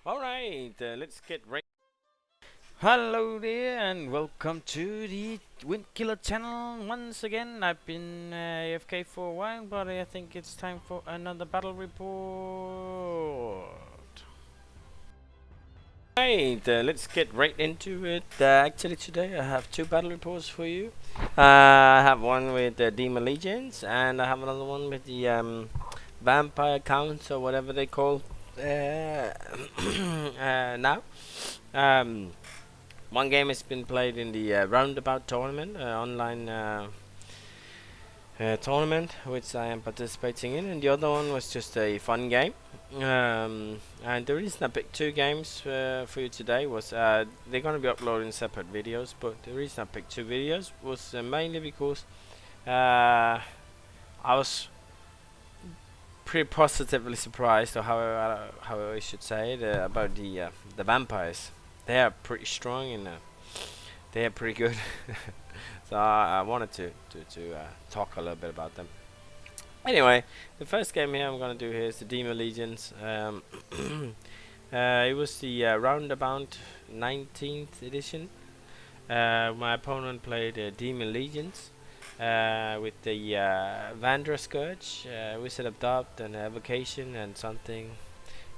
Alright, let's get right. Hello there, and welcome to the Windkiller channel once again. I've been AFK for a while, but I think it's time for another battle report. Right, let's get right into it. Actually, today I have two battle reports for you. I have one with the Demon Legions, and I have another one with the Vampire Counts or whatever they call now. Um, One game has been played in the Roundabout tournament, online tournament, which I am participating in, and the other one was just a fun game. And the reason I picked two games for you today was they're going to be uploading separate videos, but the reason I picked two videos was mainly because I was pretty positively surprised, or how I should say it, about the vampires. They are pretty strong and they are pretty good. So I wanted to talk a little bit about them. Anyway, the first game here I'm gonna do here is the Demon Legions. It was the roundabout 19th edition. My opponent played Demon Legions with the Vandra Scourge, Wizard of Doubt, and Evocation and something.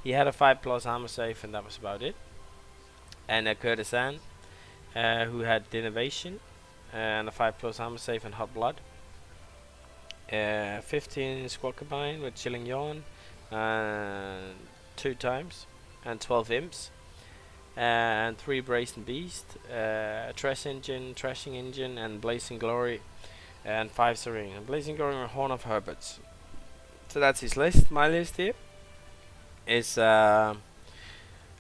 He had a 5+ armor save, and that was about it. And a Courtesan, who had Denovation and a 5+ armor save and Hot Blood. 15 Squawkabine with Chilling Yawn, 2 times, and 12 Imps, and 3 Brazen Beast, Trashing Engine, and Blazing Glory, and 5 Saurian. And Blazing Glory and Horn of Herberts. So that's his list. My list here is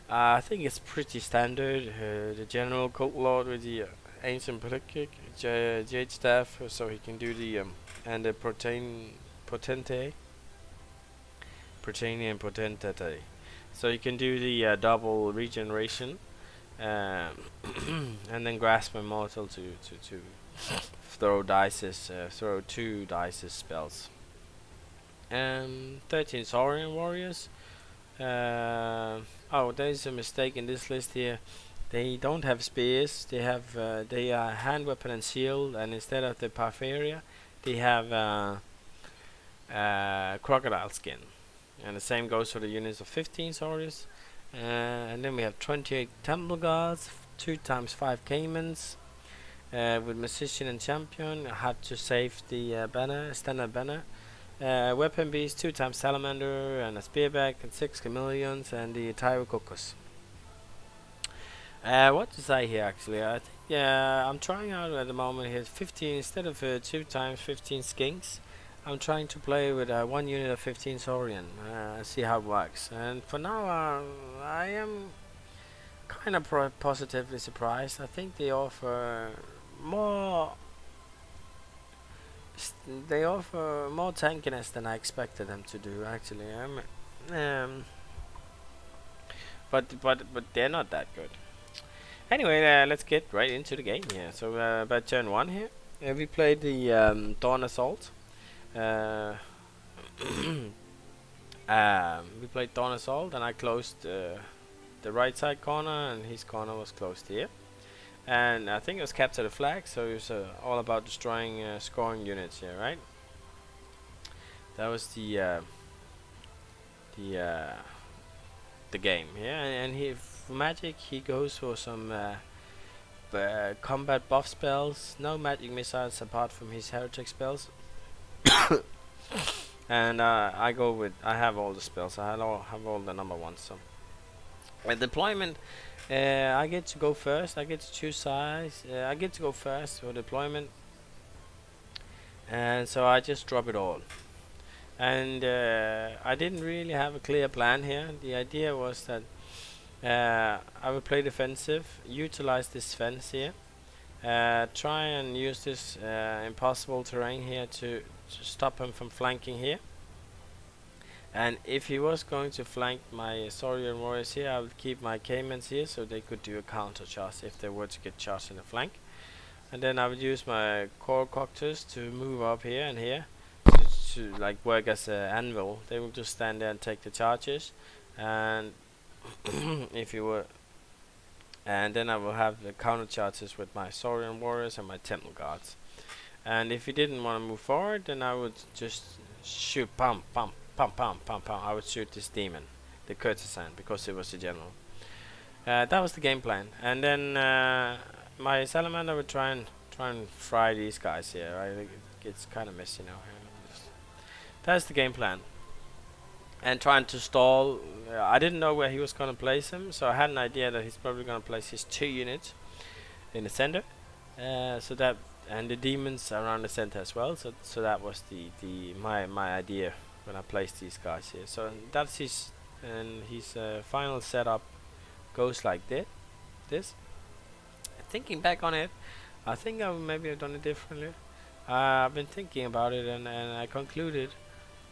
I think it's pretty standard. The General Cult Lord with the Ancient Kick, Jade Staff, so he can do the and the Potentate, and Potentate, so you can do the double regeneration, and then Grasp Immortal to throw dices, throw 2 dices spells. 13 Saurian Warriors. Oh, there's a mistake in this list here. They don't have spears. They are hand weapon and shield, and instead of the Parfaria, they have crocodile skin. And the same goes for the units of 15 Saurians. And then we have 28 Temple Guards, 2 times 5 Caimans, with Musician and Champion. I had to save the banner, standard banner. Weapon Beast, 2 times Salamander, and a Spearback, and 6 Chameleons, and the Tyrococus. What to say here actually? I think I'm trying out at the moment here 15 instead of 2 times 15 skinks. I'm trying to play with 1 unit of 15 Saurian, see how it works. And for now, I am kind of positively surprised. I think they offer more. They offer more tankiness than I expected them to do. Actually, but they're not that good. Anyway, let's get right into the game here. So, by turn 1 here, we played the Dawn Assault. We played Dawn Assault, and I closed the right side corner, and his corner was closed here. And I think it was Capture the Flag, so it was all about destroying scoring units here, right? That was the game, yeah. And he, for magic, he goes for some combat buff spells. No magic missiles apart from his heretic spells. And I have all the spells. I have all the number 1. So deployment, I get to go first. I get to choose size. I get to go first for deployment, and so I just drop it all. And I didn't really have a clear plan here. The idea was that I would play defensive, utilize this fence here, try and use this impossible terrain here to stop him from flanking here. And if he was going to flank my Saurian Warriors here, I would keep my Caimans here so they could do a counter charge if they were to get charged in the flank. And then I would use my Core Coctus to move up here and here to like work as an anvil. They will just stand there and take the charges, and if you were, and then I will have the counter charges with my Saurian warriors and my temple guards. And if he didn't want to move forward, then I would just shoot pump pump pump pump pump pump. I would shoot this demon, the courtesan, because it was the general. That was the game plan. And then my salamander would try and fry these guys here. I think it gets kind of messy now. That's the game plan. And trying to stall. I didn't know where he was going to place him, so I had an idea that he's probably going to place his 2 units in the center. So that, and the demons around the center as well. So that was my idea when I placed these guys here. So that's his, and his final setup goes like this. Thinking back on it, I think I would maybe have done it differently. I've been thinking about it, and I concluded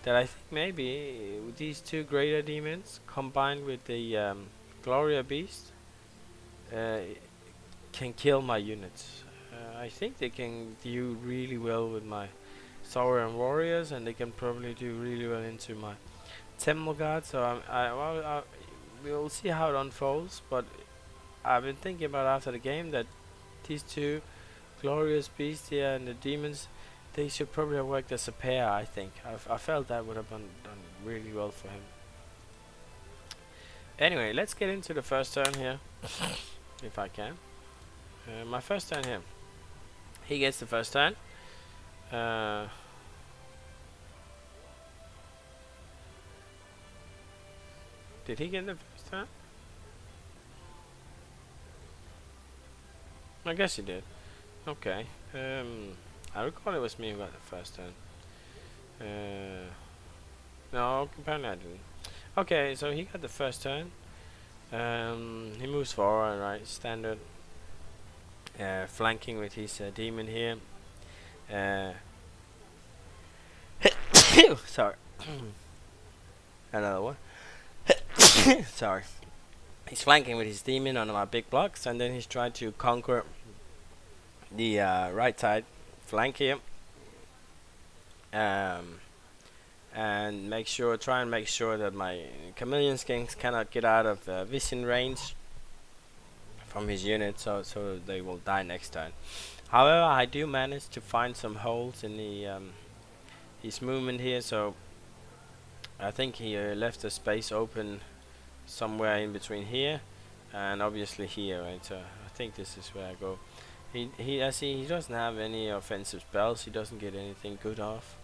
that I think maybe these 2 greater demons combined with the Gloria beast can kill my units. I think they can do really well with my Saurian warriors, and they can probably do really well into my temple guard. So we'll see how it unfolds. But I've been thinking about after the game that these 2 glorious beasts here and the demons, they should probably have worked as a pair. I think I felt that would have done really well for him. Anyway, let's get into the first turn here, if I can. My first turn here. He gets the first turn. Did he get the first turn? I guess he did. Okay. I recall it was me who got the first turn. No, apparently I didn't. Okay, so he got the first turn. He moves forward, right? Standard. Flanking with his demon here. Sorry. Another one. Sorry. He's flanking with his demon on my big blocks, and then he's trying to conquer the right side flank here. And try and make sure that my chameleon skinks cannot get out of vision range from his unit, so they will die next turn. However, I do manage to find some holes in the his movement here, so I think he left a space open somewhere in between here and obviously here, right? So I think this is where I go. He doesn't have any offensive spells. He doesn't get anything good off.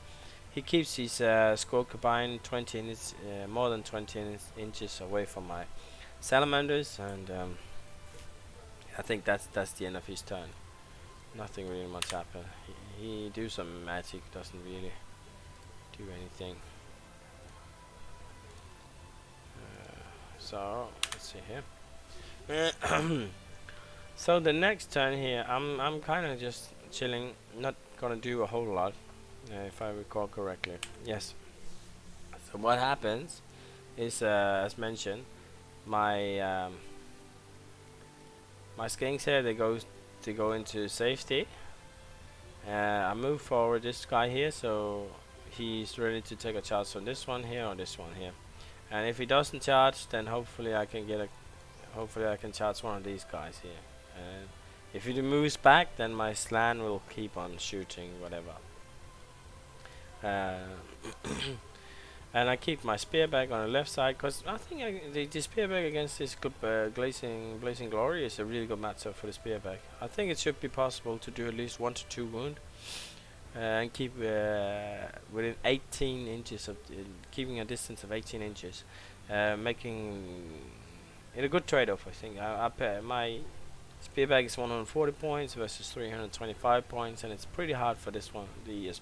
He keeps his skull cabine 20 inches, more than 20 inches away from my salamanders, and I think that's the end of his turn. Nothing really much happened. He do some magic, doesn't really do anything. So let's see here. So the next turn here, I'm kind of just chilling, not gonna do a whole lot, if I recall correctly. Yes. So what happens is, as mentioned, my my skinks here, they go into safety. I move forward this guy here, so he's ready to take a charge on this one here or this one here. And if he doesn't charge, then hopefully I can charge one of these guys here. And if he moves back, then my slan will keep on shooting whatever. And I keep my spearback on the left side, because I think the spearback against this blazing glory is a really good matchup for the spearback. I think it should be possible to do at least 1 to 2 wound. And keep within 18 inches of keeping a distance of 18 inches, making it a good trade-off. I think my spearback is 140 points versus 325 points, and it's pretty hard for this one, the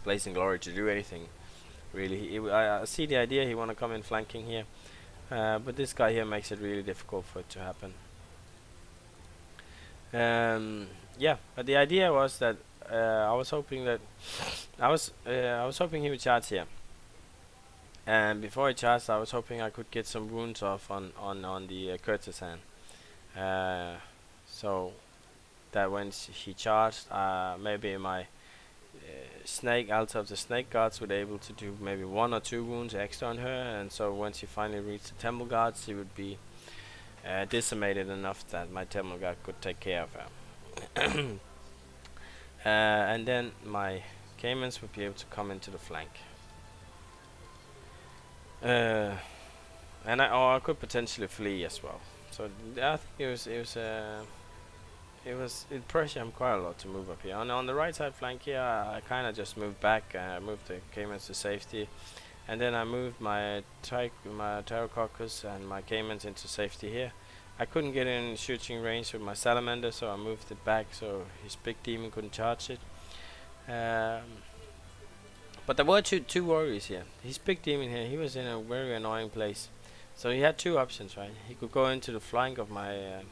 Blazing Glory, to do anything really. I see the idea. He want to come in flanking here, but this guy here makes it really difficult for it to happen. Yeah, but the idea was that I was hoping he would charge here, and before he charged, I was hoping I could get some wounds off on the courtesan, so that when he charged, maybe my snake out of the snake guards would able to do maybe 1 or 2 wounds extra on her, and so once she finally reached the temple guards, she would be decimated enough that my temple guard could take care of her. And then my caimans would be able to come into the flank. And I could potentially flee as well. So I think it pressured him quite a lot to move up here. On the right side flank here, I kind of just moved back, moved the caimans to safety, and then I moved my Pterococcus and my caimans into safety here. I couldn't get in shooting range with my salamander, so I moved it back so his big demon couldn't charge it. But there were two warriors here. His big demon here, he was in a very annoying place. So he had 2 options, right? He could go into the flank of my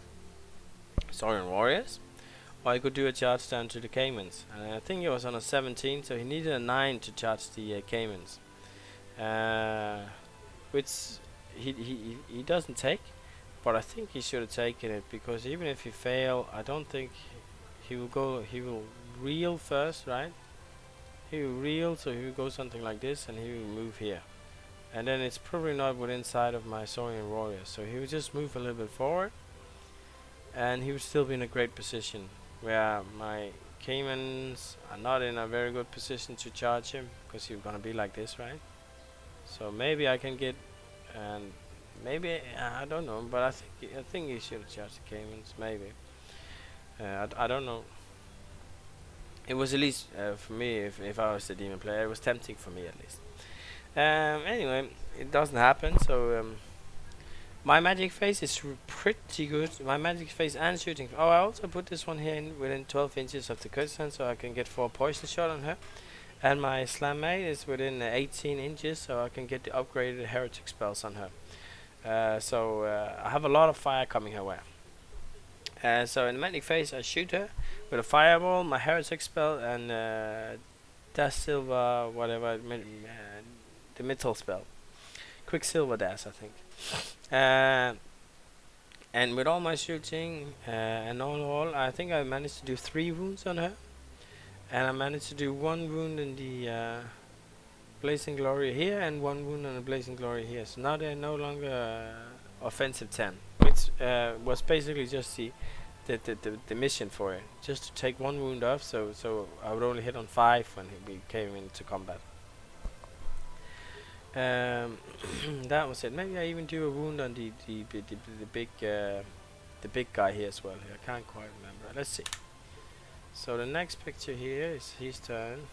Saurian warriors, or he could do a charge down to the caimans. And I think he was on a 17, so he needed a 9 to charge the caimans, which he doesn't take. But I think he should have taken it, because even if he fail, I don't think he will go. He will reel first, right? He will reel, so he will go something like this, and he will move here. And then it's probably not within sight of my Saurian warrior, so he will just move a little bit forward, and he would still be in a great position, where my caimans are not in a very good position to charge him, because he's gonna be like this, right? So maybe I can get, and maybe I don't know, but I think he should have charged the caimans, maybe. I don't know. It was at least for me, if I was the demon player, it was tempting for me at least. Anyway, it doesn't happen, so my magic phase is pretty good. My magic phase and shooting. Oh, I also put this one here in within 12 inches of the curtain, so I can get 4 poison shot on her. And my slam mate is within 18 inches, so I can get the upgraded heretic spells on her. So I have a lot of fire coming her way. So in the magic phase, I shoot her with a fireball, my heretic spell, and dash silver, whatever, the metal spell, quicksilver dash, I think. And with all my shooting and all, I think I managed to do 3 wounds on her, and I managed to do 1 wound in the Blazing Glory here, and 1 wound on the Blazing Glory here. So now they're no longer offensive 10, which was basically just the mission for it, just to take 1 wound off, so I would only hit on 5 when we came into combat. That was it. Maybe I even do a wound on the big guy here as well. I can't quite remember. Let's see. So the next picture here is his turn.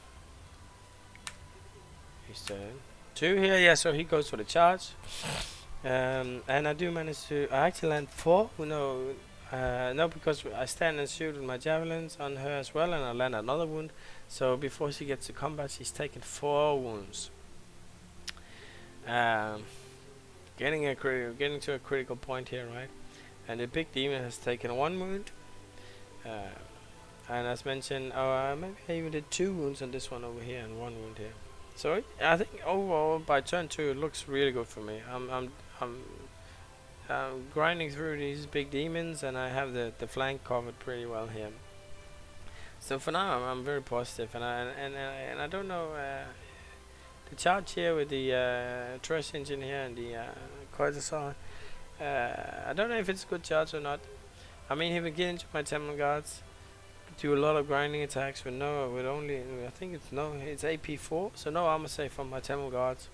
His turn. 2 here, yeah. So he goes for the charge. And I do manage to. I actually land 4. No, because I stand and shoot with my javelins on her as well, and I land another wound. So before she gets to combat, she's taken 4 wounds. Getting to a critical point here, right? And the big demon has taken 1 wound. And as mentioned, maybe I even did 2 wounds on this one over here and 1 wound here. So I think overall by turn 2 it looks really good for me. I'm grinding through these big demons, and I have the flank covered pretty well here. So for now I'm very positive, and I don't know the charge here with the trash engine here and the cortisol. I don't know if it's a good charge or not. I mean, he will get into my temple guards, do a lot of grinding attacks with only I think it's AP 4, so no armor save from my temple guards,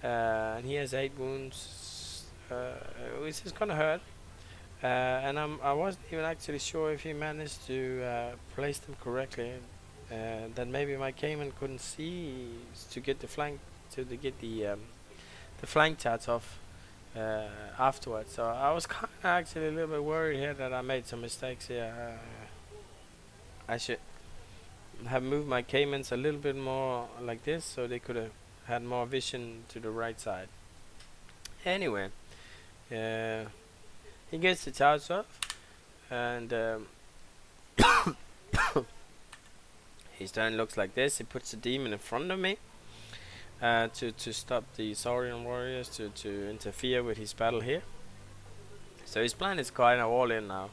and he has 8 wounds, which is gonna hurt. And I wasn't even actually sure if he managed to place them correctly. That maybe my caiman couldn't see to get the flank the flank charge off afterwards. So I was kind of actually a little bit worried here that I made some mistakes here. I should have moved my caimans a little bit more like this, so they could have had more vision to the right side. Anyway, he gets the charge off, and his turn looks like this. He puts the demon in front of me to stop the Saurian warriors to interfere with his battle here. So his plan is kind of all in now.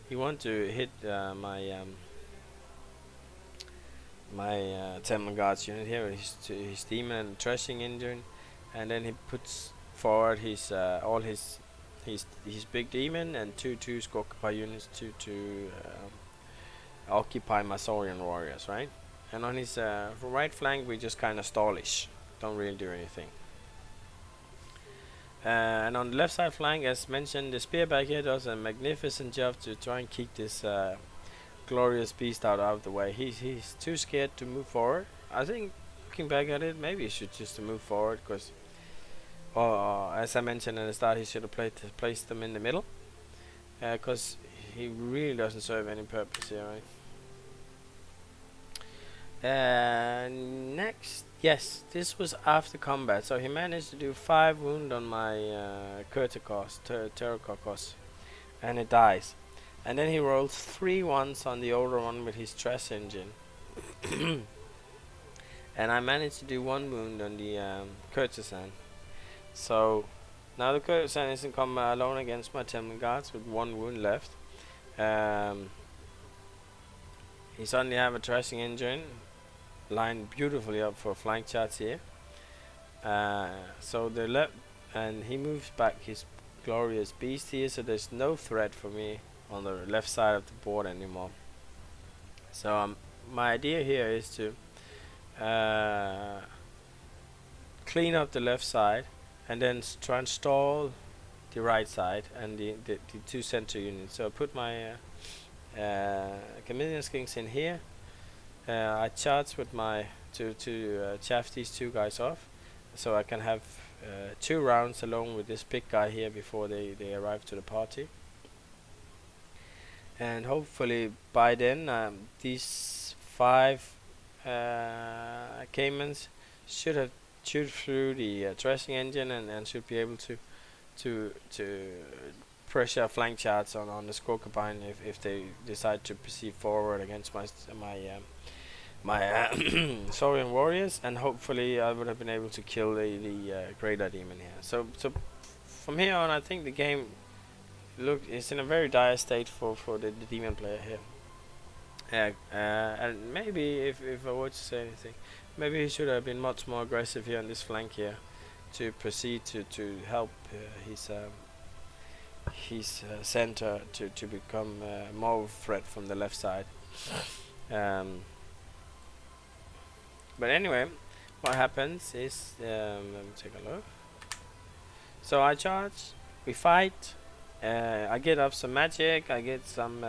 He wants to hit my Temple Guards unit here, his demon and threshing engine, and then he puts forward his all his big demon and two Scorpio units to occupy my Saurian warriors, right? And on his right flank, we just kind of stallish, don't really do anything. And on the left side flank, as mentioned, the spearback here does a magnificent job to try and keep this glorious beast out of the way. He's too scared to move forward. I think, looking back at it, maybe he should just move forward, because as I mentioned at the start, he should have placed them in the middle, because he really doesn't serve any purpose here, right? Next, yes, this was after combat, so he managed to do 5 wound on my Pterococcus, and it dies. And then he rolls 3 ones on the older one with his stress engine. And I managed to do 1 wound on the courtesan. So now the courtesan is in combat alone against my Temple Guards with 1 wound left. He suddenly have a threshing engine lined beautifully up for flank charge here. So the left, and he moves back his glorious beast here, so there's no threat for me on the left side of the board anymore. So my idea here is to clean up the left side and then try and stall the right side and the 2 center units. So I put my chameleon skinks in here. I charge with my to chaff these 2 guys off, so I can have 2 rounds alone with this big guy here before they arrive to the party. And hopefully by then these 5 caimans should have chewed through the threshing engine and should be able to pressure a flank charge on the Scorpion if they decide to proceed forward against my Saurian warriors, and hopefully I would have been able to kill the greater demon here. So from here on, I think the game is in a very dire state for the demon player here. And maybe if I were to say anything, maybe he should have been much more aggressive here on this flank here to proceed to help his center to become more of a threat from the left side. But anyway, what happens is, let me take a look. So I charge, we fight, I get up some magic, I get some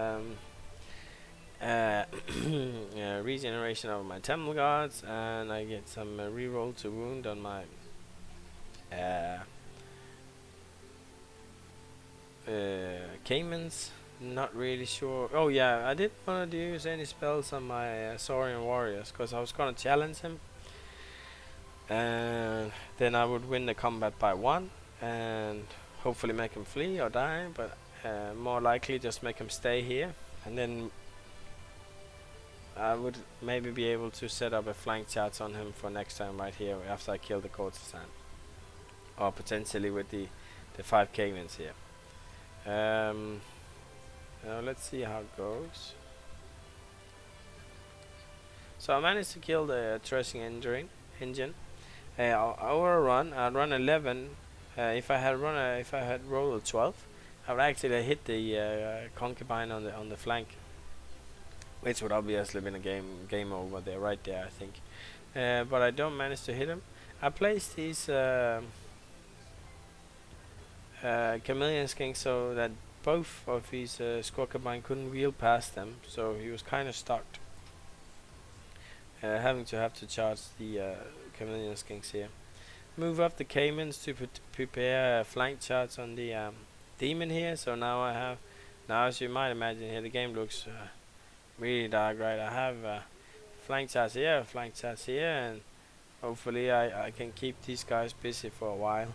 regeneration of my Temple Guards, and I get some reroll to wound on my caimans. Not really sure. Oh yeah, I didn't want to use any spells on my Saurian warriors because I was gonna challenge him, and then I would win the combat by 1 and hopefully make him flee or die, but more likely just make him stay here, and then I would maybe be able to set up a flank charge on him for next time right here after I kill the courtesan, or potentially with the 5 caimans here. Now let's see how it goes. So I managed to kill the threshing engine. Over a run, I'd run 11. If I had rolled a 12, I would actually hit the concubine on the flank, which would obviously been a game over there, right there, I think. But I don't manage to hit him. I placed these chameleon skinks so that both of his Scorpion couldn't wheel past them, so he was kind of stuck, having to charge the chameleon skinks here. Move up the caimans to prepare a flank charge on the demon here. So now as you might imagine here, the game looks really dark, right? I have flank charge here, and hopefully I can keep these guys busy for a while.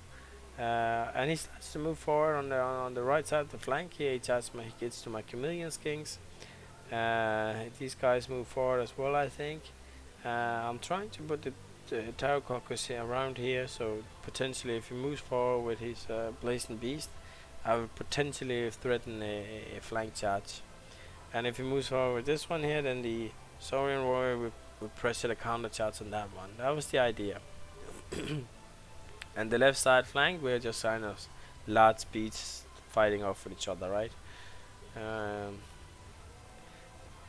And he starts to move forward on the right side of the flank here. He gets to my chameleon skinks. These guys move forward as well, I think. I'm trying to put the Pterococcus here around here, so potentially if he moves forward with his blazing beast, I would potentially threaten a flank charge. And if he moves forward with this one here, then the Saurian warrior will would pressure the counter charge on that one. That was the idea. And the left side flank, we're just kind of large speeds fighting off with each other, right?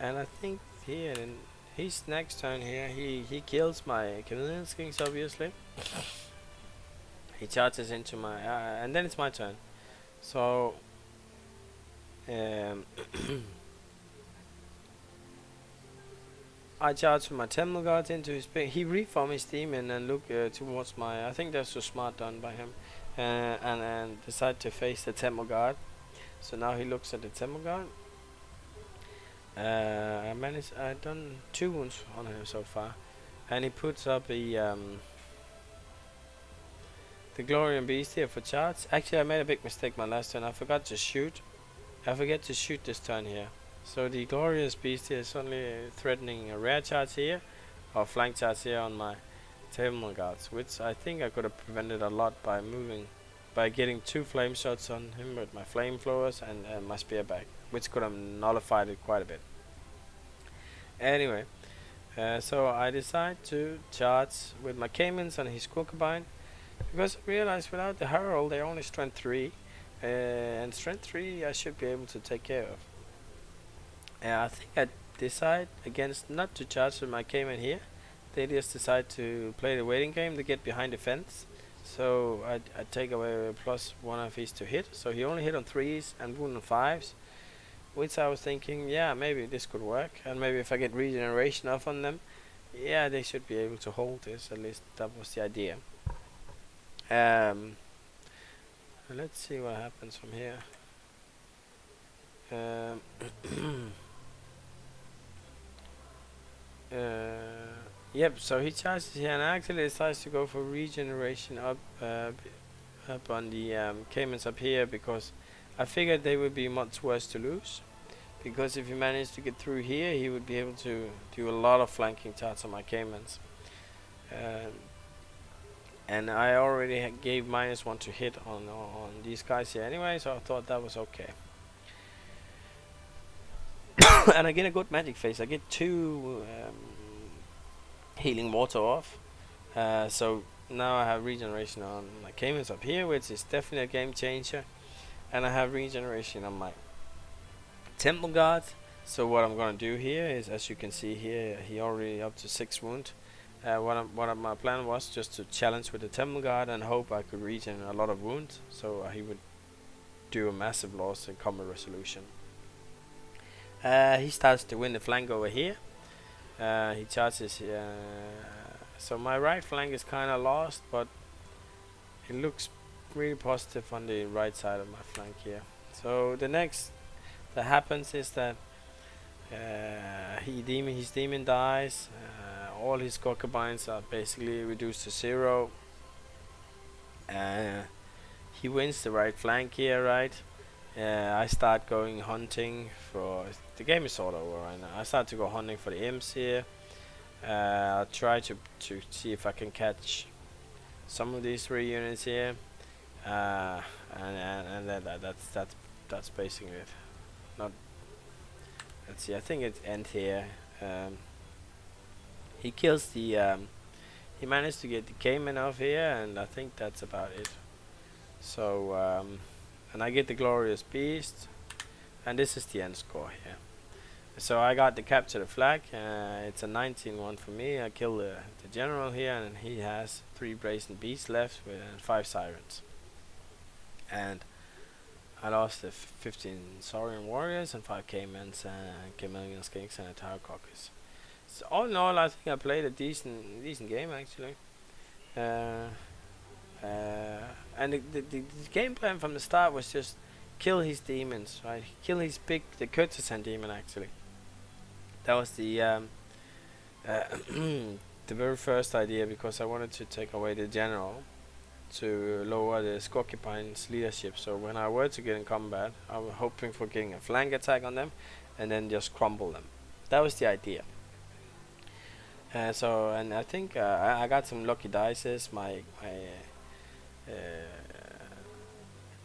And I think here in his next turn here, he kills my Chameleon Kings, obviously. He charges into my, and then it's my turn. So, I charge with my Temple Guards into his big. He reform his demon and look towards my. I think that's so smart done by him, and decide to face the Temple Guard. So now he looks at the Temple Guard. I've done 2 wounds on him so far, and he puts up the Glorian Beast here for charge. Actually, I made a big mistake my last turn. I forgot to shoot. I forget to shoot this turn here. So the Glorious Beast here is only threatening a rare charge here, or flank charge here on my Temple Guards, which I think I could have prevented a lot by moving, by getting 2 flame shots on him with my flamethrowers and my spear back, which could have nullified it quite a bit. Anyway, so I decide to charge with my Caimans on his concubine, because I realized without the Herald they're only strength 3, and strength 3 I should be able to take care of. I think I decide against not to charge with my Cayman here. They just decide to play the waiting game to get behind the fence. So I take away +1 of his to hit. So he only hit on 3s and wound on 5s. Which I was thinking, yeah, maybe this could work. And maybe if I get regeneration off on them, yeah, they should be able to hold this. At least that was the idea. Let's see what happens from here. Yep, so he charges here and actually decides to go for regeneration up on the Caimans up here, because I figured they would be much worse to lose, because if he managed to get through here he would be able to do a lot of flanking charges on my Caimans, and I already gave -1 to hit on these guys here anyway, so I thought that was okay. And I get a good magic phase. I get 2 healing water off, so now I have regeneration on my Caimans up here, which is definitely a game changer, and I have regeneration on my Temple Guard. So what I'm gonna do here is, as you can see here, he already up to 6 wound. My plan was just to challenge with the Temple Guard and hope I could regen a lot of wounds, so he would do a massive loss in combat resolution. He starts to win the flank over here. He charges, so my right flank is kind of lost, but it looks really positive on the right side of my flank here. So the next that happens is that his demon dies. All his concubines are basically reduced to 0. He wins the right flank here, right? I start going hunting for. The game is sort of over right now. I start to go hunting for the imps here. I'll try to see if I can catch some of these 3 units here, and that's basically it. Not. Let's see. I think it ends here. He kills the. He managed to get the Cayman off here, and I think that's about it. So. And I get the Glorious Beast, and this is the end score here. So I got the capture the flag. It's a 19-1 for me. I kill the general here, and he has 3 brazen beasts left with 5 sirens. And I lost the 15 Saurian warriors and 5 caimans and chameleon skinks and a tower caucus. So all in all, I think I played a decent game actually. And the game plan from the start was just kill his demons, right? Kill his the courtesan demon actually. That was the the very first idea, because I wanted to take away the general to lower the Scorpions leadership. So when I were to get in combat, I was hoping for getting a flank attack on them and then just crumble them. That was the idea. And I think I got some lucky dices. My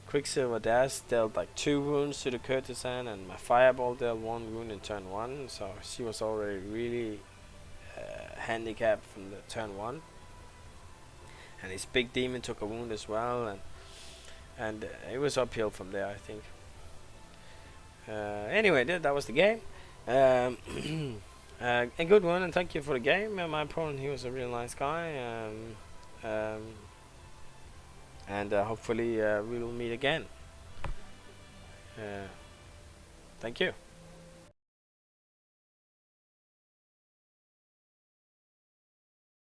Quicksilver Dash dealt like 2 wounds to the courtesan, and my Fireball dealt 1 wound in turn 1. So she was already really handicap from the turn 1, and his big demon took a wound as well, and it was uphill from there, I think. Anyway, that was the game. Um, a good one, and thank you for the game. My opponent, he was a real nice guy, and hopefully we will meet again. Thank you.